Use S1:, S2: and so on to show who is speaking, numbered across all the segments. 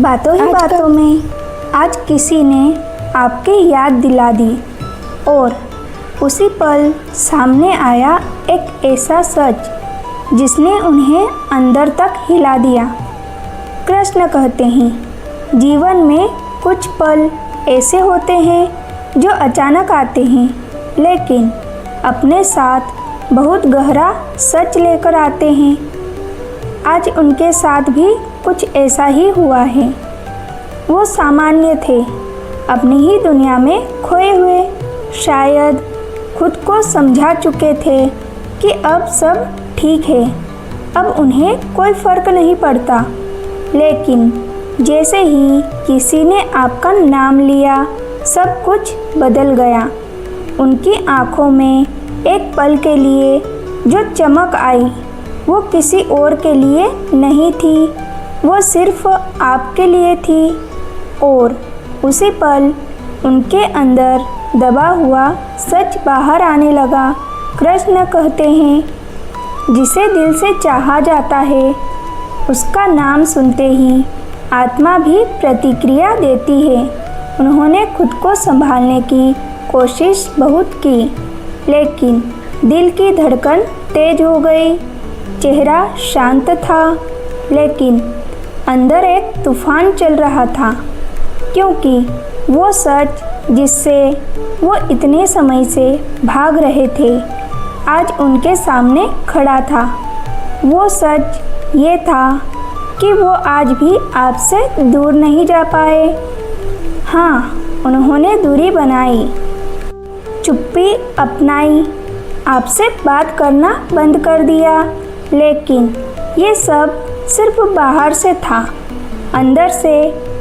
S1: बातों ही बातों में आज किसी ने आपकी याद दिला दी और उसी पल सामने आया एक ऐसा सच जिसने उन्हें अंदर तक हिला दिया। कृष्ण कहते हैं, जीवन में कुछ पल ऐसे होते हैं जो अचानक आते हैं, लेकिन अपने साथ बहुत गहरा सच लेकर आते हैं। आज उनके साथ भी कुछ ऐसा ही हुआ है। वो सामान्य थे, अपनी ही दुनिया में खोए हुए, शायद खुद को समझा चुके थे कि अब सब ठीक है, अब उन्हें कोई फर्क नहीं पड़ता। लेकिन जैसे ही किसी ने आपका नाम लिया, सब कुछ बदल गया। उनकी आँखों में एक पल के लिए जो चमक आई, वो किसी और के लिए नहीं थी, वो सिर्फ आपके लिए थी। और उसी पल उनके अंदर दबा हुआ सच बाहर आने लगा। कृष्ण कहते हैं, जिसे दिल से चाहा जाता है, उसका नाम सुनते ही आत्मा भी प्रतिक्रिया देती है। उन्होंने खुद को संभालने की कोशिश बहुत की, लेकिन दिल की धड़कन तेज हो गई। चेहरा शांत था, लेकिन अंदर एक तूफान चल रहा था, क्योंकि वो सच जिससे वो इतने समय से भाग रहे थे, आज उनके सामने खड़ा था। वो सच ये था कि वो आज भी आपसे दूर नहीं जा पाए। हाँ, उन्होंने दूरी बनाई, चुप्पी अपनाई, आपसे बात करना बंद कर दिया, लेकिन ये सब सिर्फ बाहर से था। अंदर से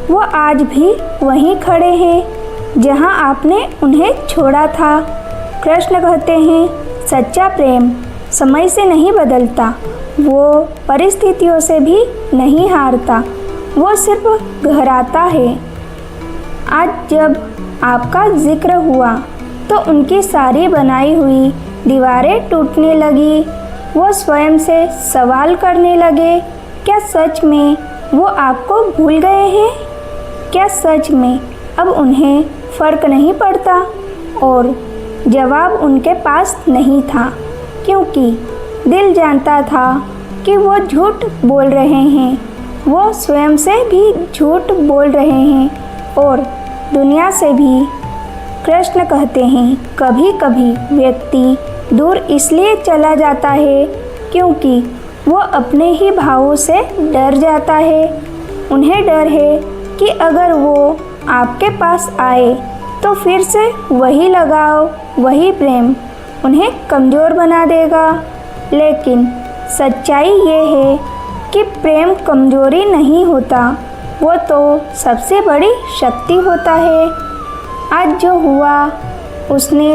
S1: वो आज भी वहीं खड़े हैं जहां आपने उन्हें छोड़ा था। कृष्ण कहते हैं, सच्चा प्रेम समय से नहीं बदलता, वो परिस्थितियों से भी नहीं हारता, वो सिर्फ गहराता है। आज जब आपका जिक्र हुआ तो उनकी सारी बनाई हुई दीवारें टूटने लगी। वो स्वयं से सवाल करने लगे, क्या सच में वो आपको भूल गए हैं? क्या सच में अब उन्हें फ़र्क नहीं पड़ता? और जवाब उनके पास नहीं था, क्योंकि दिल जानता था कि वो झूठ बोल रहे हैं। वो स्वयं से भी झूठ बोल रहे हैं और दुनिया से भी। कृष्ण कहते हैं, कभी कभी व्यक्ति दूर इसलिए चला जाता है क्योंकि वो अपने ही भावों से डर जाता है। उन्हें डर है कि अगर वो आपके पास आए तो फिर से वही लगाव, वही प्रेम उन्हें कमज़ोर बना देगा। लेकिन सच्चाई ये है कि प्रेम कमज़ोरी नहीं होता, वो तो सबसे बड़ी शक्ति होता है। आज जो हुआ उसने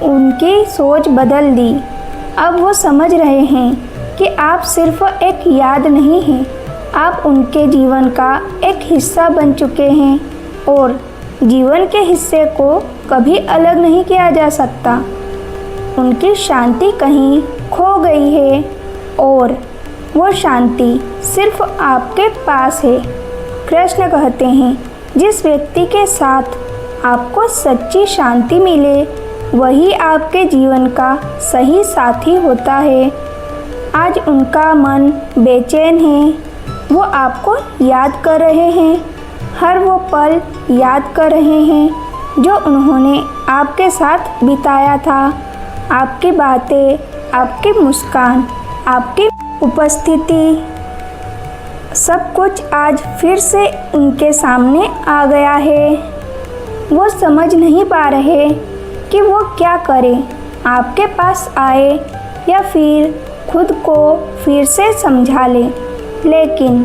S1: उनकी सोच बदल दी। अब वो समझ रहे हैं कि आप सिर्फ एक याद नहीं हैं, आप उनके जीवन का एक हिस्सा बन चुके हैं और जीवन के हिस्से को कभी अलग नहीं किया जा सकता। उनकी शांति कहीं खो गई है और वो शांति सिर्फ आपके पास है। कृष्ण कहते हैं, जिस व्यक्ति के साथ आपको सच्ची शांति मिले, वही आपके जीवन का सही साथी होता है। आज उनका मन बेचैन है, वो आपको याद कर रहे हैं, हर वो पल याद कर रहे हैं जो उन्होंने आपके साथ बिताया था। आपकी बातें, आपकी मुस्कान, आपकी उपस्थिति, सब कुछ आज फिर से उनके सामने आ गया है। वो समझ नहीं पा रहे कि वो क्या करें, आपके पास आए या फिर खुद को फिर से समझा ले। लेकिन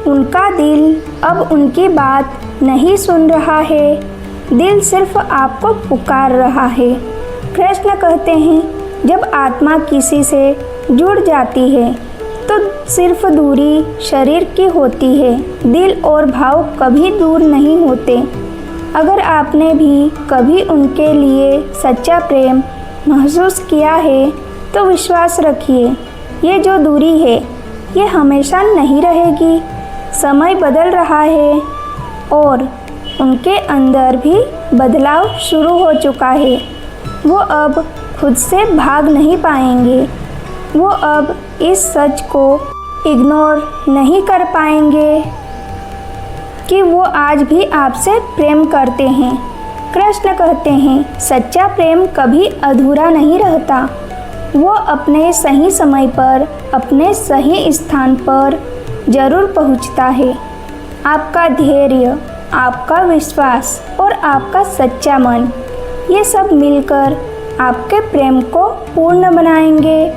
S1: उनका दिल अब उनकी बात नहीं सुन रहा है, दिल सिर्फ आपको पुकार रहा है। कृष्ण कहते हैं, जब आत्मा किसी से जुड़ जाती है तो सिर्फ दूरी शरीर की होती है, दिल और भाव कभी दूर नहीं होते। अगर आपने भी कभी उनके लिए सच्चा प्रेम महसूस किया है तो विश्वास रखिए, ये जो दूरी है ये हमेशा नहीं रहेगी। समय बदल रहा है और उनके अंदर भी बदलाव शुरू हो चुका है। वो अब खुद से भाग नहीं पाएंगे। वो अब इस सच को इग्नोर नहीं कर पाएंगे कि वो आज भी आपसे प्रेम करते हैं। कृष्ण कहते हैं, सच्चा प्रेम कभी अधूरा नहीं रहता। वो अपने सही समय पर अपने सही स्थान पर जरूर पहुंचता है। आपका धैर्य, आपका विश्वास और आपका सच्चा मन, ये सब मिलकर आपके प्रेम को पूर्ण बनाएंगे।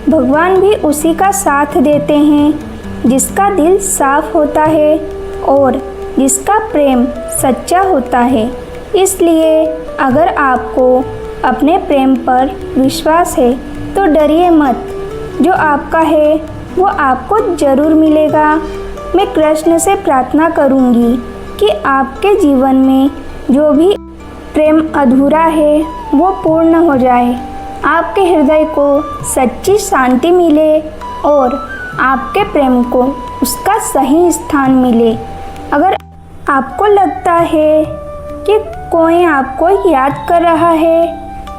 S1: भगवान भी उसी का साथ देते हैं जिसका दिल साफ होता है और जिसका प्रेम सच्चा होता है। इसलिए अगर आपको अपने प्रेम पर विश्वास है तो डरिए मत। जो आपका है वो आपको ज़रूर मिलेगा। मैं कृष्ण से प्रार्थना करूंगी कि आपके जीवन में जो भी प्रेम अधूरा है वो पूर्ण हो जाए। आपके हृदय को सच्ची शांति मिले और आपके प्रेम को उसका सही स्थान मिले। अगर आपको लगता है कि कोई आपको याद कर रहा है,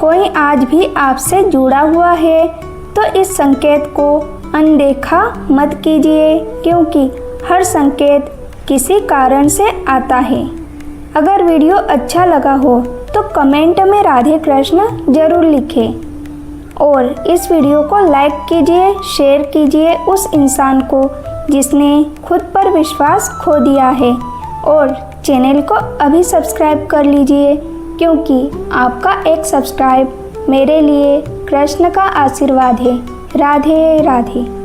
S1: कोई आज भी आपसे जुड़ा हुआ है, तो इस संकेत को अनदेखा मत कीजिए, क्योंकि हर संकेत किसी कारण से आता है। अगर वीडियो अच्छा लगा हो तो कमेंट में राधे कृष्ण जरूर लिखें और इस वीडियो को लाइक कीजिए, शेयर कीजिए उस इंसान को जिसने खुद पर विश्वास खो दिया है और चैनल को अभी सब्सक्राइब कर लीजिए, क्योंकि आपका एक सब्सक्राइब मेरे लिए कृष्ण का आशीर्वाद है। राधे राधे।